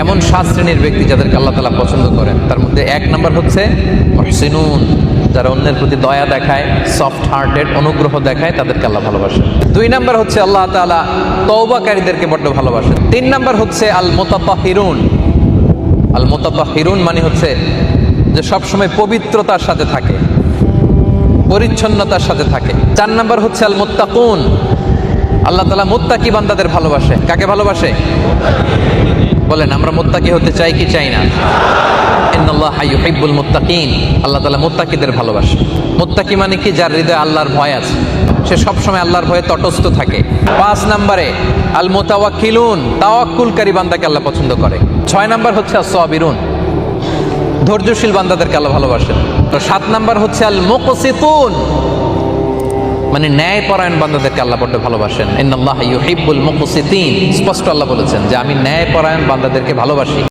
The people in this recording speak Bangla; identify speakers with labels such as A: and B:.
A: এমন 7 শ্রেণীর ব্যক্তি যাদেরকে আল্লাহ তাআলা পছন্দ করেন। তার মধ্যে 1 নাম্বার হচ্ছে মুহসিনুন, যারা অন্যের প্রতি দয়া দেখায়, সফট হার্টেড, অনুগ্রহ দেখায়, তাদেরকে আল্লাহ ভালোবাসেন। 2 নাম্বার হচ্ছে আল্লাহ তাআলা তওবাকারীদেরকে বড্ড ভালোবাসেন। 3 নাম্বার হচ্ছে আল মুতাতাহিরুন। আল মুতাতাহিরুন মানে হচ্ছে যে সবসময় পবিত্রতার সাথে থাকে, পরিচ্ছন্নতার সাথে থাকে। 4 নাম্বার হচ্ছে আল মুত্তাকুন। আল্লাহ তাআলা মুত্তাকি বান্দাদের ভালোবাসে। কাকে ভালোবাসে বলেন? আমরা মুত্তাকি হতে চাই কি চাই না? ইন্নাল্লাহা ইউহিব্বুল মুত্তাকিন। আল্লাহ তাআলা মুত্তাকিদের ভালোবাসে। মুত্তাকি মানে কি? যার হৃদয়ে আল্লাহর ভয় আছে, সে সবসময় আল্লাহর ভয়ে তটস্থ থাকে। 5 নম্বরে আল মুতাওয়াক্কিলুন, তাওয়াক্কুলকারী বান্দাকে আল্লাহ পছন্দ করে। 6 নাম্বার হচ্ছে আস-সাবিরুন, ধৈর্যশীল বান্দাদেরকে আল্লাহ ভালোবাসেন। তো 7 নাম্বার হচ্ছে আল মুকসিতুন, মানে ন্যায়পরায়ণ বান্দাদেরকে আল্লাহ বড় ভালোবাসেন। ইন্নাল্লাহা ইউহিব্বুল মুকসিতিন, স্পষ্ট আল্লাহ বলেছেন যে আমি ন্যায়পরায়ণ বান্দাদেরকে ভালোবাসি।